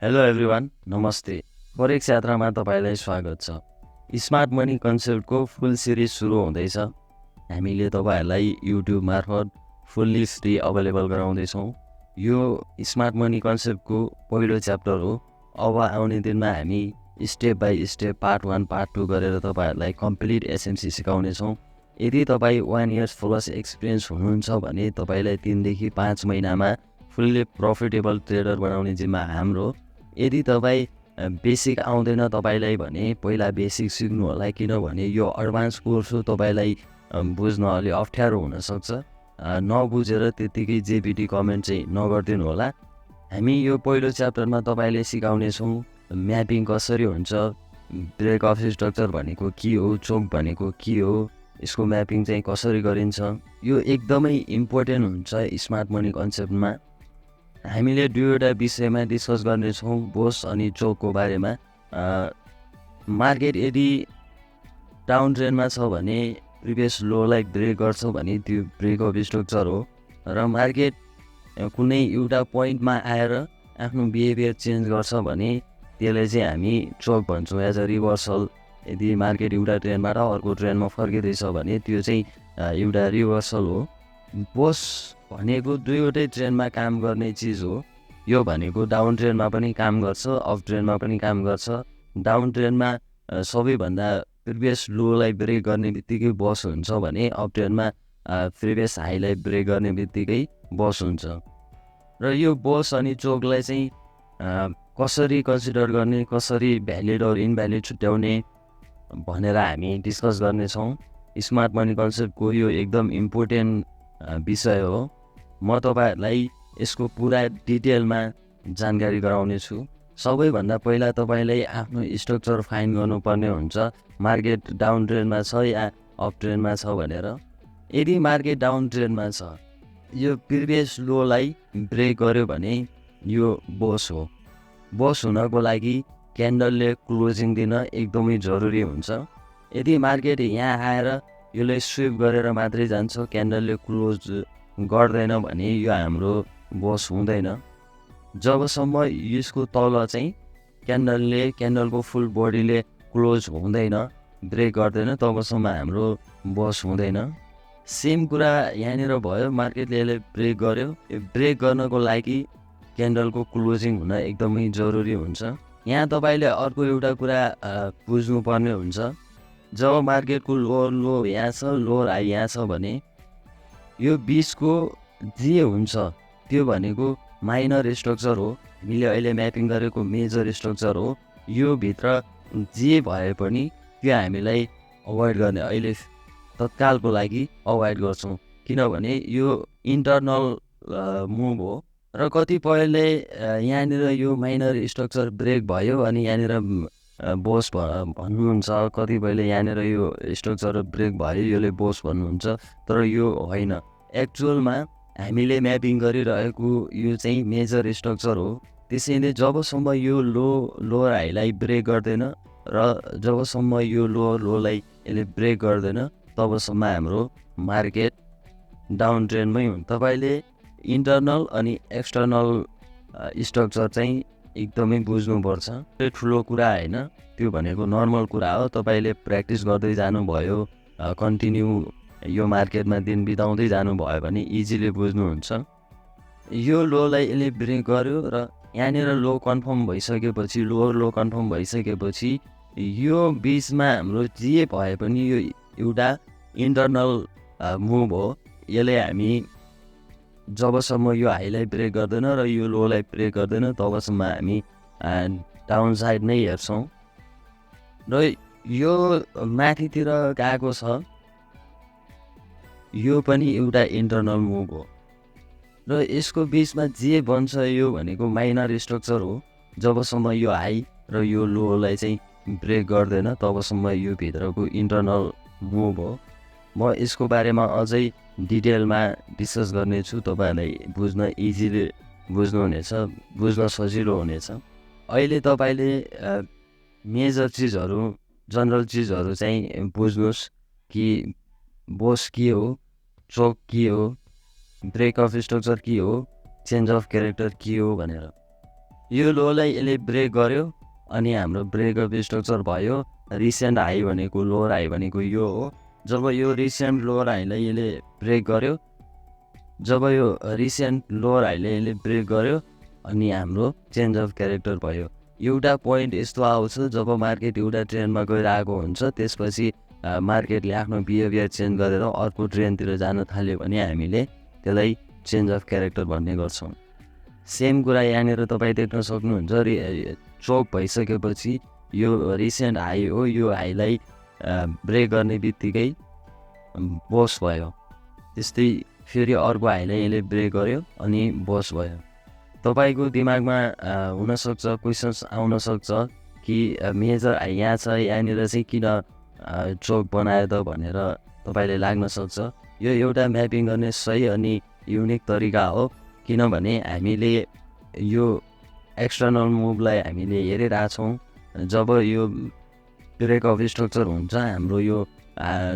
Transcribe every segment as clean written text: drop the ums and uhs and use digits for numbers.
Hello everyone, नमस्ते। Forex यात्रामा तपाईँलाई स्वागत छ। स्मार्ट मनी कन्सेप्टको फुल सिरिज सुरु हुँदैछ। हामीले तपाईँहरूलाई युट्युब मार्फत फुल्ली फ्री अभाइलेबल गराउँदैछौँ। यो स्मार्ट मनी कन्सेप्टको पहिलो च्याप्टर हो। अब आउने दिनमा हामी step by step part 1 part 2 गरेर तपाईँहरूलाई कम्प्लिट एसएमसी सिकाउनेछौँ। यदि तपाईँ 1 इयर्स प्लस एक्सपिरियन्स हुनुहुन्छ भने तपाईँलाई 3 देखि 5 महिनामा फुल्ली प्रफिटेबल ट्रेडर बनाउने जिम्मा हाम्रो। यदि तपाईँ बेसिक आउँदैन तपाईँलाई भने पहिला बेसिक सिक्नु होला, किनभने यो एडभान्स कोर्स हो। तपाईँलाई बुझ्न अलि अप्ठ्यारो हुनसक्छ। नबुझेर त्यत्तिकै जेबिटी कमेन्ट चाहिँ नगरिदिनु होला। हामी यो पहिलो च्याप्टरमा तपाईँले सिकाउनेछौँ म्यापिङ कसरी हुन्छ, ब्रेक अफ स्ट्रक्चर भनेको के हो, चोक भनेको के हो, यसको म्यापिङ चाहिँ कसरी गरिन्छ। यो एकदमै इम्पोर्टेन्ट हुन्छ स्मार्ट मनी कन्सेप्टमा। हामीले दुईवटा विषयमा डिस्कस गर्नेछौँ, बोस अनि चोकको बारेमा। मार्केट यदि डाउन ट्रेन्डमा छ भने प्रिभियस लोलाई ब्रेक गर्छ भने त्यो ब्रेक अफ स्ट्रक्चर हो। र मार्केट कुनै एउटा पोइन्टमा आएर आफ्नो बिहेभियर चेन्ज गर्छ भने त्यसलाई चाहिँ हामी चोक भन्छौँ, एज अ रिभर्सल। यदि मार्केट एउटा ट्रेन्डबाट अर्को ट्रेन्डमा फर्किँदैछ भने त्यो चाहिँ एउटा रिभर्सल हो। बोस भनेको दुईवटै ट्रेन्डमा काम गर्ने चिज हो। यो भनेको डाउन ट्रेन्डमा पनि काम गर्छ, अफ ट्रेन्डमा पनि काम गर्छ। डाउन ट्रेन्डमा सबैभन्दा प्रिभियस लोलाई ब्रेक गर्ने बित्तिकै बस हुन्छ भने अफ ट्रेन्डमा प्रिभियस हाईलाई ब्रेक गर्ने बित्तिकै बस हुन्छ। र यो बस अनि चोकलाई चाहिँ कसरी कन्सिडर गर्ने, कसरी भ्यालिड और इनभ्यालिड छुट्याउने भनेर हामी डिस्कस गर्नेछौँ। स्मार्ट मनी कन्सेप्टको यो एकदम इम्पोर्टेन्ट विषय हो। म तपाईँहरूलाई यसको पुरा डिटेलमा जानकारी गराउने छु। सबैभन्दा पहिला तपाईँलाई आफ्नो स्ट्रक्चर फाइन गर्नुपर्ने हुन्छ, मार्केट डाउन ट्रेन्डमा छ या अप ट्रेन्डमा छ भनेर। यदि मार्केट डाउन ट्रेन्डमा छ, यो प्रिभियस लोलाई ब्रेक गर्यो भने यो बोस हो। बोस हुनको लागि क्यान्डलले क्लोजिङ दिन एकदमै जरुरी हुन्छ। यदि मार्केट यहाँ आएर यसले स्विप गरेर मात्रै जान्छ, क्यान्डलले क्लोज गर्दैन भने यो हाम्रो बोस हुँदैन। जबसम्म यसको तल चाहिँ क्यान्डलको फुल बडीले क्लोज हुँदैन, ब्रेक गर्दैन, तबसम्म हाम्रो बोस हुँदैन। सेम कुरा यहाँनिर भयो, मार्केटले यसले ब्रेक गर्यो। यो ब्रेक गर्नको लागि क्यान्डलको क्लोजिङ हुन एकदमै जरुरी हुन्छ। यहाँ तपाईँले अर्को एउटा कुरा बुझ्नुपर्ने हुन्छ, जब मार्केटको लोअर लो यहाँ छ, लोअर हाई यहाँ छ भने यो बिचको जे हुन्छ त्यो भनेको माइनर स्ट्रक्चर हो। हामीले अहिले म्यापिङ गरेको मेजर स्ट्रक्चर हो। यो भित्र जे भए पनि त्यो हामीलाई अभोइड गर्ने, अहिले तत्कालको लागि अभोइड गर्छौँ, किनभने यो इन्टरनल मुभ हो। र कतिपयले यहाँनिर यो माइनर स्ट्रक्चर ब्रेक भयो अनि यहाँनिर बोस भन्नुहुन्छ, कतिपयले यहाँनिर यो स्ट्रक्चर ब्रेक भयो यसले बोस भन्नुहुन्छ, तर यो होइन। एक्चुअलमा हामीले म्यापिङ गरिरहेको यो चाहिँ मेजर स्ट्रक्चर हो। त्यसैले जबसम्म यो लोअर हाईलाई ब्रेक गर्दैन र जबसम्म यो लोअर लोलाई यसले ब्रेक गर्दैन तबसम्म हाम्रो मार्केट डाउन ट्रेन्डमै हुन्छ। तपाईँले इन्टरनल अनि एक्सटर्नल स्ट्रक्चर चाहिँ एकदमै बुझ्नुपर्छ। त्यो ठुलो कुरा होइन, त्यो भनेको नर्मल कुरा हो। तपाईँले प्र्याक्टिस गर्दै जानुभयो, कन्टिन्यू यो मार्केटमा दिन बिताउँदै जानुभयो भने इजिली बुझ्नुहुन्छ। यो लोलाई यसले ब्रेक गर्यो र यहाँनिर लो कन्फर्म भइसकेपछि, लोअर लो कन्फर्म भइसकेपछि यो बिचमा हाम्रो जे भए पनि यो एउटा इन्टरनल मुभ हो। यसले हामी जबसम्म यो हाईलाई ब्रेक गर्दैन र यो लोलाई ब्रेक गर्दैन तबसम्म हामी डाउन साइड नै हेर्छौँ। र यो माथितिर गएको छ, यो पनि एउटा इन्टरनल मुभ हो। र यसको बिचमा जे बन्छ यो भनेको माइनर स्ट्रक्चर हो। जबसम्म यो हाई र यो लोलाई चाहिँ ब्रेक गर्दैन तबसम्म यो भित्रको इन्टरनल मुभ हो। म यसको बारेमा अझै डिटेलमा डिस्कस गर्नेछु, तपाईँहरूलाई बुझ्न इजिली बुझ्नुहुनेछ, बुझ्न सजिलो हुनेछ। अहिले तपाईँले मेजर चिजहरू, जनरल चिजहरू चाहिँ बुझ्नुहोस् कि बोस के हो, चोक के हो, ब्रेक अफ स्ट्रक्चर के हो, चेन्ज अफ क्यारेक्टर के हो भनेर। यो लोलाई यसले ब्रेक गर्यो अनि हाम्रो ब्रेक अफ स्ट्रक्चर भयो। रिसेन्ट हाई भनेको लोवर हाई भनेको यो हो। जब यो रिसेन्ट लोवर हाईलाई यसले ब्रेक गर्यो, जब यो रिसेन्ट लोवर हाईले यसले ब्रेक गर्यो अनि हाम्रो चेन्ज अफ क्यारेक्टर भयो। एउटा पोइन्ट यस्तो आउँछ जब मार्केट एउटा ट्रेन्डमा गइरहेको हुन्छ, त्यसपछि मार्केटले आफ्नो बिहेभियर चेन्ज गरेर अर्को ट्रेन्डतिर जान थाल्यो भने हामीले त्यसलाई चेन्ज अफ क्यारेक्टर भन्ने गर्छौँ। सेम कुरा यहाँनिर तपाईँ देख्न सक्नुहुन्छ। चोक भइसकेपछि यो रिसेन्ट हाई हो, यो हाईलाई ब्रेक गर्ने बित्तिकै बस भयो। त्यस्तै फेरि अर्को हाईलाई यसले ब्रेक गर्यो अनि बस भयो। तपाईँको दिमागमा हुनसक्छ क्वेसन्स आउन सक्छ कि मेजर हाई यहाँ छ, यहाँनिर चाहिँ किन चोक बनायो त भनेर तपाईँले लाग्न सक्छ। यो एउटा म्यापिङ गर्ने सही अनि युनिक तरिका हो, किनभने हामीले यो एक्सटर्नल मुभलाई हामीले हेरिरहेछौँ। जब यो ब्रेक अफ स्ट्रक्चर हुन्छ हाम्रो यो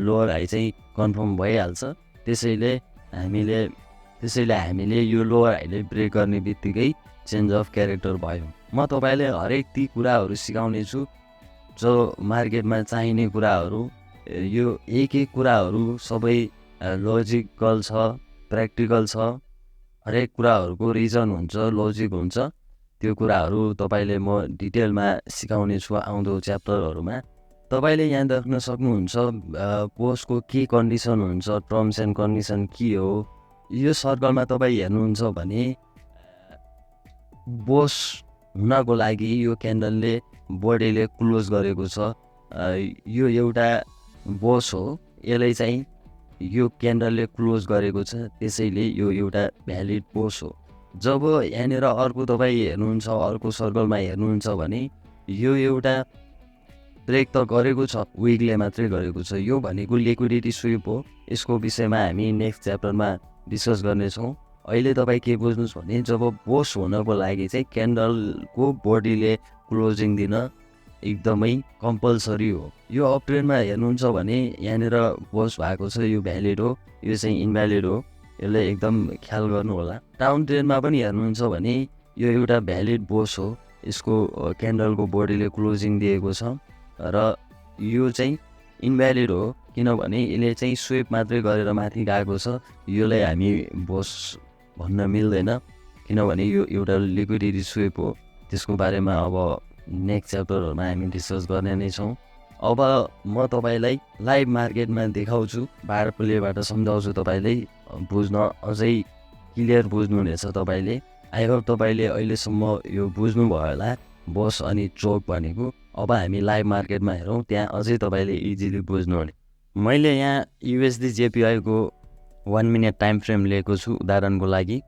लोवर हाई चाहिँ कन्फर्म भइहाल्छ। त्यसैले हामीले यो लोवर हाईले ब्रेक गर्ने बित्तिकै चेन्ज अफ क्यारेक्टर भयो। म तपाईँले हरेक ती कुराहरू सिकाउने छु जो मार्केटमा चाहिने कुराहरू। यो एक कुराहरू सबै लोजिकल छ, प्र्याक्टिकल छ। हरेक कुराहरूको रिजन हुन्छ, लोजिक हुन्छ। त्यो कुराहरू तपाईँले म डिटेलमा सिकाउने छु आउँदो च्याप्टरहरूमा। तपाईँले यहाँ देख्न सक्नुहुन्छ पोस्टको के कन्डिसन हुन्छ, टर्म्स एन्ड कन्डिसन के हो। यो सर्कलमा तपाईँ हेर्नुहुन्छ भने बोस हुनको लागि यो क्यान्डलले बडीले क्लोज गरेको छ। यो एउटा बोस हो, यसलाई चाहिँ यो क्यान्डलले क्लोज गरेको छ, त्यसैले यो एउटा भ्यालिड बोस हो। जब यहाँनिर अर्को तपाईँ हेर्नुहुन्छ, अर्को सर्कलमा हेर्नुहुन्छ भने यो एउटा ब्रेक त गरेको छ, विकले मात्रै गरेको छ। यो भनेको लिक्विडिटी स्विप हो। यसको विषयमा हामी नेक्स्ट च्याप्टरमा डिस्कस गर्नेछौँ। अहिले तपाईँ के बुझ्नुहोस् भने जब बोस हुनको लागि चाहिँ क्यान्डलको बडीले क्लोजिङ दिन एकदमै कम्पलसरी हो। यो अप ट्रेन्डमा हेर्नुहुन्छ भने यहाँनिर बोस भएको छ, यो भ्यालिड हो, यो चाहिँ इन्भ्यालिड हो। यसलाई एकदम ख्याल गर्नु होला। डाउन ट्रेन्डमा पनि हेर्नुहुन्छ भने यो एउटा भ्यालिड बोस हो, यसको क्यान्डलको बडीले क्लोजिङ दिएको छ, र यो चाहिँ इन्भ्यालिड हो किनभने यसले चाहिँ स्विप मात्रै गरेर माथि गएको छ। यसलाई हामी बोस भन्न मिल्दैन किनभने यो एउटा लिक्विडिटी स्विप हो। त्यसको बारेमा अब नेक्स्ट च्याप्टरहरूमा हामी डिस्कस गर्ने नै छौँ। अब म तपाईँलाई लाइभ मार्केटमा देखाउँछु, बार प्लेबाट सम्झाउँछु, तपाईँलाई बुझ्न अझै क्लियर बुझ्नुहुनेछ तपाईँले। आई होप तपाईँले अहिलेसम्म यो बुझ्नुभयो होला बस अनि चोक भनेको। अब हामी लाइभ मार्केटमा हेरौँ, त्यहाँ अझै तपाईँले इजिली बुझ्नुहुने। मैले यहाँ युएसडी जेपिआईको 1 मिनट टाइम फ्रेम लिएको छु उदाहरणको लागि।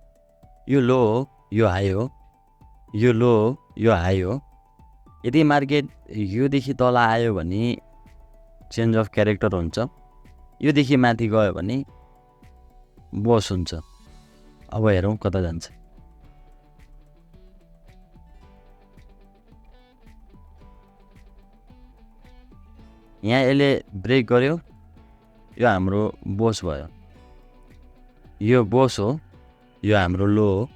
यो लो हो, यो हाई हो, यो लो हो, यो हाई हो। यदि मार्केट योदेखि तल आयो भने चेन्ज अफ क्यारेक्टर हुन्छ, योदेखि माथि गयो भने बस हुन्छ। अब हेरौँ कता जान्छ। यहाँ यसले ब्रेक गर्यो, यो हाम्रो बोस भयो। यो बोस हो, यो हाम्रो लो हो।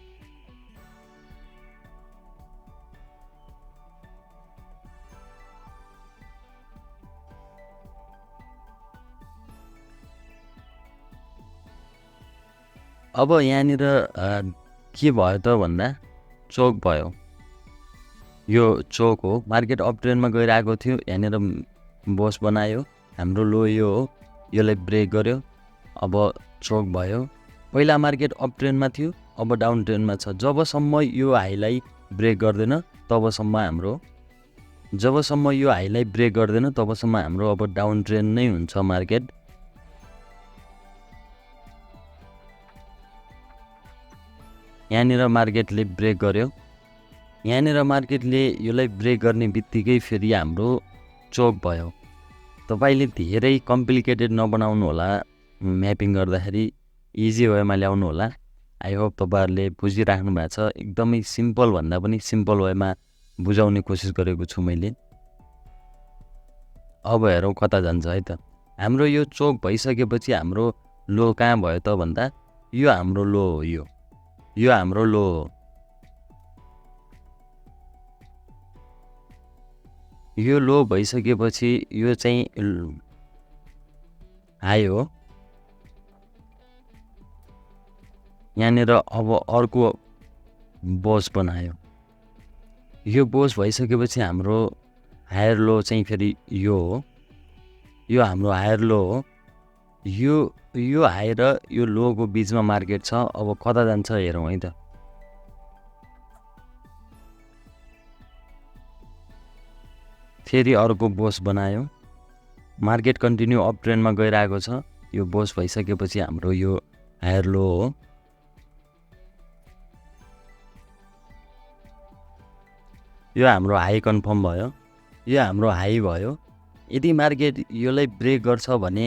अब यहाँनिर के भयो त भन्दा चोक भयो। यो चोक हो, मार्केट अप ट्रेन्डमा गइरहेको थियो, यहाँनिर बोस बनायो, हाम्रो लो यो हो, यसलाई ब्रेक गर्यो, अब चोक भयो। पहिला मार्केट अप ट्रेन्डमा थियो, अब डाउन ट्रेन्डमा छ। जबसम्म यो हाईलाई ब्रेक गर्दैन तबसम्म हाम्रो अब डाउन ट्रेन्ड नै हुन्छ मार्केट। यहाँनिर मार्केटले ब्रेक गर्यो, यहाँनिर मार्केटले यसलाई ब्रेक गर्ने बित्तिकै फेरि हाम्रो चोक भयो। तपाईँले धेरै कम्प्लिकेटेड नबनाउनु होला, म्यापिङ गर्दाखेरि इजी वेमा ल्याउनु होला। आई होप तपाईँहरूले बुझिराख्नु भएको छ। एकदमै सिम्पल भन्दा पनि सिम्पल वेमा बुझाउने कोसिस गरेको छु मैले। अब हेरौँ कता जान्छ है त। हाम्रो यो चोक भइसकेपछि हाम्रो लो कहाँ भयो त भन्दा यो हाम्रो लो हो, यो हाम्रो लो हो। यो लो भइसकेपछि यो चाहिँ हाई हो। यहाँनिर अब अर्को बोस बनायो। यो बोस भइसकेपछि हाम्रो हायर लो चाहिँ फेरि यो हो। यो हाम्रो हायर लो हो। यो हाई र यो लोको बिचमा मार्केट छ। अब कता जान्छ हेरौँ है त। फेरि अर्को बोस बनायो। मार्केट कन्टिन्यू अप ट्रेन्डमा गइरहेको छ। यो बोस भइसकेपछि हाम्रो यो हायर लो हो। यो हाम्रो हाई कन्फर्म भयो। यो हाम्रो हाई भयो। यदि मार्केट यसलाई ब्रेक गर्छ भने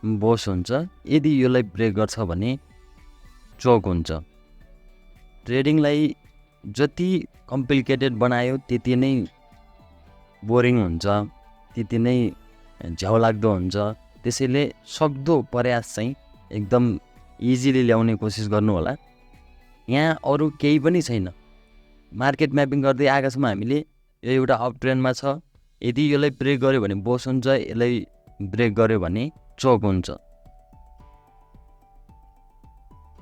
बोस हुन्छ। यदि यसलाई ब्रेक गर्छ भने चोक हुन्छ। ट्रेडिङलाई जति कम्प्लिकेटेड बनायो त्यति नै बोरिङ हुन्छ, त्यति नै झ्याउ लाग्दो हुन्छ। त्यसैले सक्दो प्रयास चाहिँ एकदम इजिली ल्याउने कोसिस गर्नु होला। यहाँ अरू केही पनि छैन। मार्केट म्यापिङ गर्दै आएका छौँ हामीले। यो एउटा अप ट्रेन्डमा छ। यदि यसलाई ब्रेक गर्यो भने बोस हुन्छ, यसलाई ब्रेक गर्यो भने चोक हुन्छ।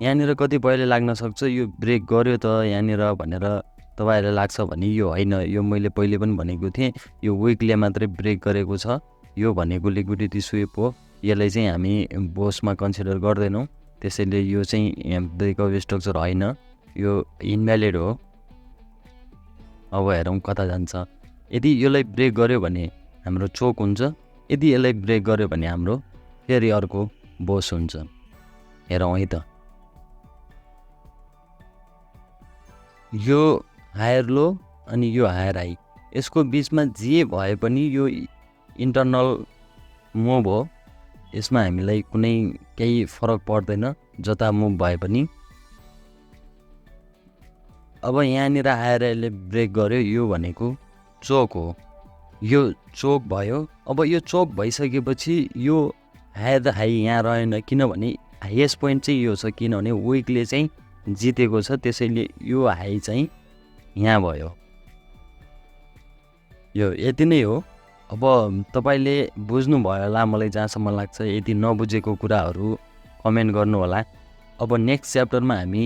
यहाँनिर कतिपयले लाग्न सक्छ यो ब्रेक गर्यो त यहाँनिर भनेर तपाईँहरूलाई लाग्छ भने यो होइन। यो मैले पहिले पनि भनेको थिएँ, यो विकले मात्रै ब्रेक गरेको छ। यो भनेको लिक्विडिटी स्विप हो। यसलाई चाहिँ हामी बोसमा कन्सिडर गर्दैनौँ। त्यसैले यो चाहिँ ब्रेकअप स्ट्रक्चर होइन, यो इन्भ्यालिड हो। अब हेरौँ कता जान्छ। यदि यसलाई ब्रेक गर्यो भने हाम्रो चोक हुन्छ। यदि यसलाई ब्रेक गर्यो भने हाम्रो फेरि अर्को बोस हुन्छ। हेरौँ है त। यो हायर लो अनि यो हायर हाई, यसको बिचमा जे भए पनि यो इन्टरनल मुभ हो। यसमा हामीलाई कुनै केही फरक पर्दैन जता मुभ भए पनि। अब यहाँनिर आएर यसले ब्रेक गर्यो, यो भनेको चोक हो। यो चोक भयो। अब यो चोक भइसकेपछि यो हायर हाई यहाँ रहेन, किनभने हाइएस्ट पोइन्ट चाहिँ यो छ, किनभने विकले चाहिँ जितेको छ। त्यसैले यो हाई चाहिँ यहाँ भयो। यो यति नै हो। अब तपाईँले बुझ्नुभयो होला मलाई जहाँसम्म लाग्छ। यदि नबुझेको कुराहरू कमेन्ट गर्नु होला। अब नेक्स्ट च्याप्टरमा हामी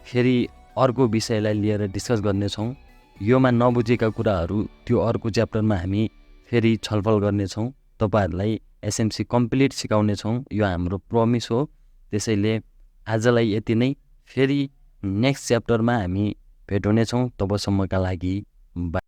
फेरि अर्को विषयलाई लिएर डिस्कस गर्नेछौँ। योमा नबुझेका कुराहरू त्यो अर्को च्याप्टरमा हामी फेरि छलफल गर्नेछौँ। तपाईँहरूलाई एसएमसी कम्प्लिट सिकाउनेछौँ। यो हाम्रो प्रमिस हो। त्यसैले आजलाई यति नै। फेरि नेक्स्ट च्याप्टरमा हामी भेट हुनेछौँ। तबसम्मका लागि बाई।